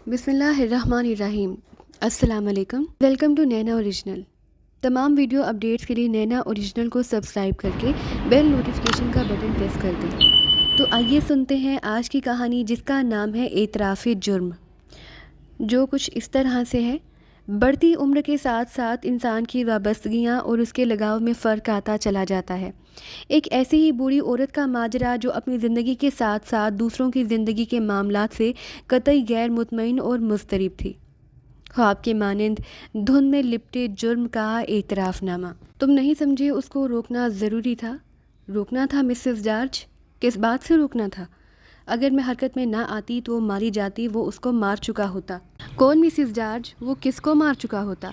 بسم اللہ الرحمن الرحیم۔ السلام علیکم، ویلکم ٹو نینا اوریجنل۔ تمام ویڈیو اپڈیٹس کے لیے نینا اوریجنل کو سبسکرائب کر کے بیل نوٹیفیکیشن کا بٹن پریس کر دیں۔ تو آئیے سنتے ہیں آج کی کہانی، جس کا نام ہے اعتراف جرم، جو کچھ اس طرح سے ہے۔ بڑھتی عمر کے ساتھ ساتھ انسان کی وابستگیاں اور اس کے لگاؤ میں فرق آتا چلا جاتا ہے۔ ایک ایسی ہی بوڑھی عورت کا ماجرا جو اپنی زندگی کے ساتھ ساتھ دوسروں کی زندگی کے معاملات سے قطعی غیر مطمئن اور مضطرب تھی۔ خواب کے مانند دھند میں لپٹے جرم کا اعتراف نامہ۔ تم نہیں سمجھے اس کو روکنا ضروری تھا؟ روکنا تھا مسز جارج؟ کس بات سے روکنا تھا؟ اگر میں حرکت میں نہ آتی تو وہ ماری جاتی، وہ اس کو مار چکا ہوتا۔ کون مسز جارج؟ وہ کس کو مار چکا ہوتا؟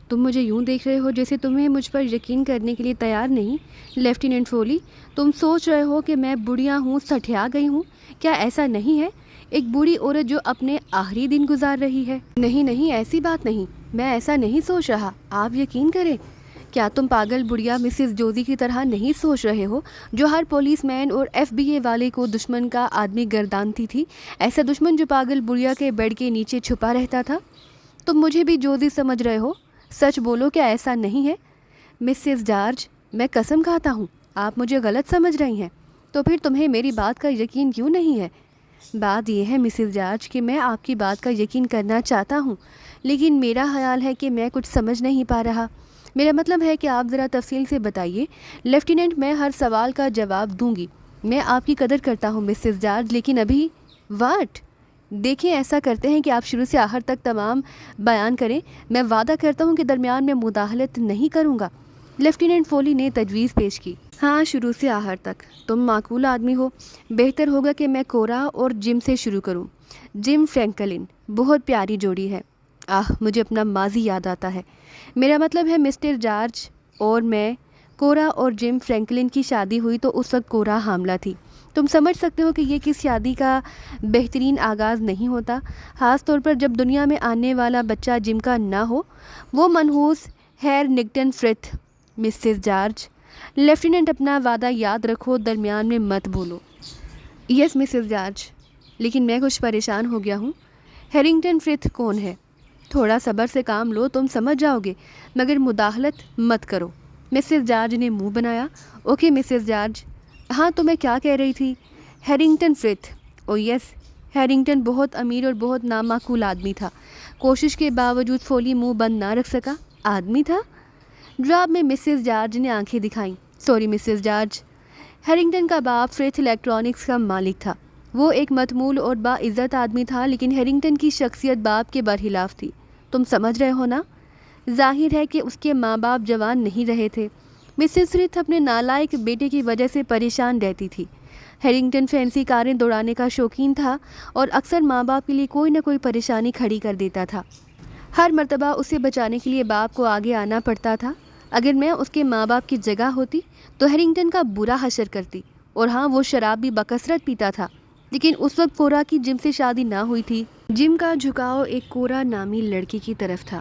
تم مجھے یوں دیکھ رہے ہو جیسے تمہیں مجھ پر یقین کرنے کے لیے تیار نہیں۔ لیفٹیننٹ فولی، تم سوچ رہے ہو کہ میں بڑھیا ہوں، سٹھیا گئی ہوں؟ کیا ایسا نہیں ہے؟ ایک بوڑھی عورت جو اپنے آخری دن گزار رہی ہے۔ نہیں، ایسی بات نہیں، میں ایسا نہیں سوچ رہا، آپ یقین کریں۔ کیا تم پاگل بڑھیا مسز جوزی کی طرح نہیں سوچ رہے ہو، جو ہر پولیس مین اور FBI والے کو دشمن کا آدمی گردانتی تھی؟ ایسا دشمن جو پاگل بڑھیا کے بیڈ کے نیچے چھپا رہتا تھا۔ تم مجھے بھی جوزی سمجھ رہے ہو؟ سچ بولو، کیا ایسا نہیں ہے؟ مسز جارج، میں قسم کھاتا ہوں آپ مجھے غلط سمجھ رہی ہیں۔ تو پھر تمہیں میری بات کا یقین کیوں نہیں ہے؟ بات یہ ہے مسز جارج کہ میں آپ کی بات کا یقین کرنا چاہتا ہوں، لیکن میرا خیال ہے کہ میں کچھ سمجھ نہیں پا رہا۔ میرا مطلب ہے کہ آپ ذرا تفصیل سے بتائیے۔ لیفٹیننٹ، میں ہر سوال کا جواب دوں گی۔ میں آپ کی قدر کرتا ہوں مسز جارج، لیکن ابھی واٹ؟ دیکھیں، ایسا کرتے ہیں کہ آپ شروع سے آخر تک تمام بیان کریں۔ میں وعدہ کرتا ہوں کہ درمیان میں مداخلت نہیں کروں گا۔ لیفٹیننٹ فولی نے تجویز پیش کی۔ ہاں، شروع سے آخر تک۔ تم معقول آدمی ہو۔ بہتر ہوگا کہ میں کورا اور جم سے شروع کروں۔ جم فرینکلن بہت پیاری جوڑی ہے۔ مجھے اپنا ماضی یاد آتا ہے۔ میرا مطلب ہے مسٹر جارج اور میں، کورا اور جم فرینکلن کی شادی ہوئی تو اس وقت کورا حاملہ تھی۔ تم سمجھ سکتے ہو کہ یہ کس شادی کا بہترین آغاز نہیں ہوتا، خاص طور پر جب دنیا میں آنے والا بچہ جم کا نہ ہو، وہ منحوس ہیرنگٹن فرتھ۔ مسز جارج، لیفٹیننٹ اپنا وعدہ یاد رکھو، درمیان میں مت بولو۔ یس مسز جارج، لیکن میں کچھ پریشان ہو گیا ہوں۔ ہیرنگٹن فرتھ کون ہے؟ تھوڑا صبر سے کام لو، تم سمجھ جاؤ گے، مگر مداخلت مت کرو۔ مسز جارج نے منہ بنایا۔ Okay Mrs George. ہاں، تو میں کیا کہہ رہی تھی؟ ہیرنگٹن فرتھ۔ او یس، ہیرنگٹن بہت امیر اور بہت نامعقول آدمی تھا۔ کوشش کے باوجود فولی منہ بند نہ رکھ سکا۔ آدمی تھا؟ جواب میں مسز جارج نے آنکھیں دکھائیں۔ Sorry Mrs George. ہیرنگٹن کا باپ فرتھ الیکٹرانکس کا مالک تھا۔ وہ ایک متمول اور باعزت آدمی تھا، لیکن ہیرنگٹن کی شخصیت باپ کے برخلاف تھی۔ تم سمجھ رہے ہو نا؟ ظاہر ہے کہ اس کے ماں باپ جوان نہیں رہے تھے۔ مسز فرتھ اپنے نالائق بیٹے کی وجہ سے پریشان رہتی تھی۔ ہیرنگٹن فینسی کاریں دوڑانے کا شوقین تھا اور اکثر ماں باپ کے لیے کوئی نہ کوئی پریشانی کھڑی کر دیتا تھا۔ ہر مرتبہ اسے بچانے کے لیے باپ کو آگے آنا پڑتا تھا۔ اگر میں اس کے ماں باپ کی جگہ ہوتی تو ہیرنگٹن کا برا حشر کرتی۔ اور ہاں، وہ شراب بھی بکثرت پیتا تھا، لیکن اس وقت کورا کی جم سے شادی نہ ہوئی تھی۔ جم کا جھکاؤ ایک کورا نامی لڑکی کی طرف تھا۔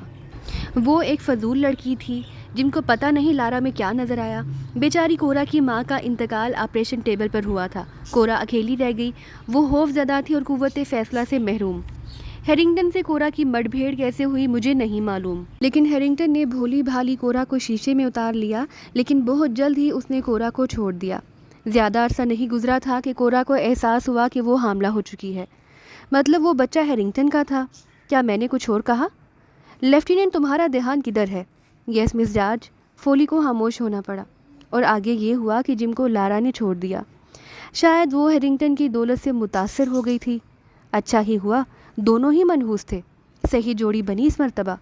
وہ ایک فضول لڑکی تھی جن کو پتہ نہیں لارا میں کیا نظر آیا۔ بیچاری کورا کی ماں کا انتقال آپریشن ٹیبل پر ہوا تھا۔ کورا اکیلی رہ گئی۔ وہ خوف زدہ تھی اور قوت فیصلہ سے محروم۔ ہیرنگٹن سے کورا کی مڈ بھیڑ کیسے ہوئی مجھے نہیں معلوم، لیکن ہیرنگٹن نے بھولی بھالی کورا کو شیشے میں اتار لیا، لیکن بہت جلد ہی اس نے کورا کو چھوڑ دیا۔ زیادہ عرصہ نہیں گزرا تھا کہ کورا کو احساس ہوا کہ وہ حاملہ ہو چکی ہے۔ مطلب وہ بچہ ہیرنگٹن کا تھا۔ کیا میں نے کچھ اور کہا؟ لیفٹیننٹ، تمہارا دھیان کدھر ہے؟ یس مس جارج۔ فولی کو خاموش ہونا پڑا، اور آگے یہ ہوا کہ جم کو لارا نے چھوڑ دیا۔ شاید وہ ہیرنگٹن کی دولت سے متاثر ہو گئی تھی۔ اچھا ہی ہوا، دونوں ہی منحوس تھے۔ صحیح جوڑی بنی اس مرتبہ۔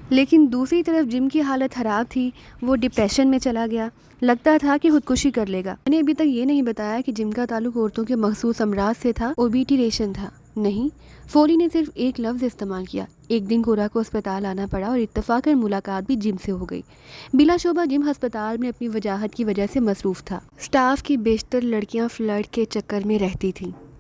لیکن دوسری طرف جم کی حالت خراب تھی۔ وہ ڈپریشن میں چلا گیا۔ لگتا تھا کہ خودکشی کر لے گا۔ میں نے ابھی تک یہ نہیں بتایا کہ جم کا تعلق عورتوں کے مخصوص امراض سے تھا۔ اوبیٹیریشن تھا۔ نہیں، فولی نے صرف ایک لفظ استعمال کیا۔ ایک دن کورا کو اسپتال آنا پڑا اور اتفاقاً ملاقات بھی جم سے ہو گئی۔ بلا شبہ جم ہسپتال میں اپنی وجاہت کی وجہ سے مصروف تھا۔ سٹاف کی بیشتر لڑکیاں فلرٹ کے چکر میں رہتی تھیں۔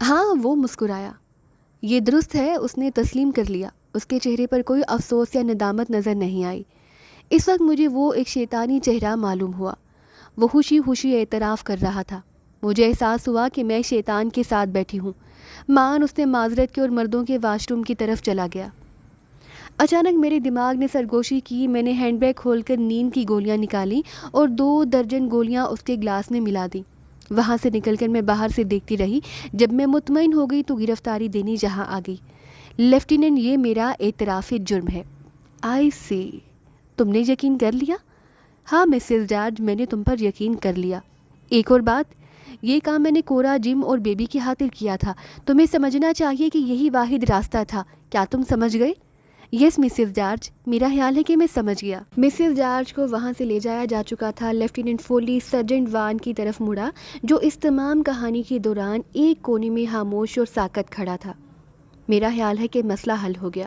ہاں، وہ مسکرایا۔ یہ درست ہے، اس نے تسلیم کر لیا۔ اس کے چہرے پر کوئی افسوس یا ندامت نظر نہیں آئی۔ اس وقت مجھے وہ ایک شیطانی چہرہ معلوم ہوا۔ وہ خوشی خوشی اعتراف کر رہا تھا۔ مجھے احساس ہوا کہ میں شیطان کے ساتھ بیٹھی ہوں۔ مان اس نے معذرت کی اور مردوں کے واش روم کی طرف چلا گیا۔ اچانک میرے دماغ نے سرگوشی کی۔ میں نے ہینڈ بیگ کھول کر نیند کی گولیاں نکالی اور 2 درجن گولیاں اس کے گلاس میں ملا دیں۔ وہاں سے نکل کر میں باہر سے دیکھتی رہی۔ جب میں مطمئن ہو گئی تو گرفتاری دینی جہاں آ گئی۔ لیفٹیننٹ، یہ میرا اعتراف جرم ہے۔ آئی سی، تم نے یقین کر لیا؟ ہاں مسز جارج، میں نے تم پر یقین کر لیا۔ ایک اور بات، یہ کام میں نے کورا، جم اور بیبی کی خاطر کیا تھا۔ تمہیں سمجھنا چاہیے کہ یہی واحد راستہ تھا۔ کیا تم سمجھ گئے؟ یس مسز جارج، میرا خیال ہے کہ میں سمجھ گیا۔ مسز جارج کو وہاں سے لے جایا جا چکا تھا۔ لیفٹیننٹ فولی سرجنٹ وان کی طرف مڑا، جو اس تمام کہانی کے دوران ایک کونے میں خاموش اور ساکت کھڑا تھا۔ میرا خیال ہے کہ مسئلہ حل ہو گیا،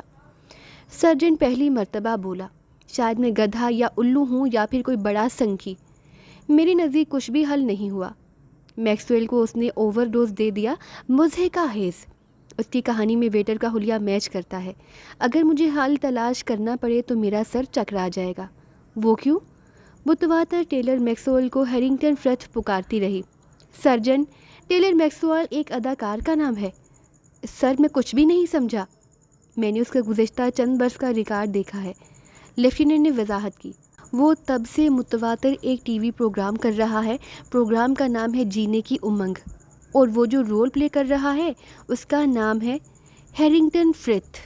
سرجنٹ پہلی مرتبہ بولا۔ شاید میں گدھا یا الو ہوں یا پھر کوئی بڑا سنکی۔ میرے نزدیک کچھ بھی حل نہیں ہوا۔ میکسویل کو اس نے اوور ڈوز دے دیا۔ مضحکہ خیز، اس کی کہانی میں ویٹر کا حلیہ میچ کرتا ہے۔ اگر مجھے حل تلاش کرنا پڑے تو میرا سر چکرا جائے گا۔ وہ کیوں؟ متواتر ٹیلر میکسویل کو ہیرنگٹن فرتھ پکارتی رہی۔ سرجن، ٹیلر میکسویل ایک اداکار کا نام ہے۔ سر، میں کچھ بھی نہیں سمجھا۔ میں نے اس کا گزشتہ چند برس کا ریکارڈ دیکھا ہے، لیفٹیننٹ نے وضاحت کی۔ وہ تب سے متواتر ایک ٹی وی پروگرام کر رہا ہے۔ پروگرام کا نام ہے جینے کی امنگ، اور وہ جو رول پلے کر رہا ہے اس کا نام ہے ہیرنگٹن فرتھ۔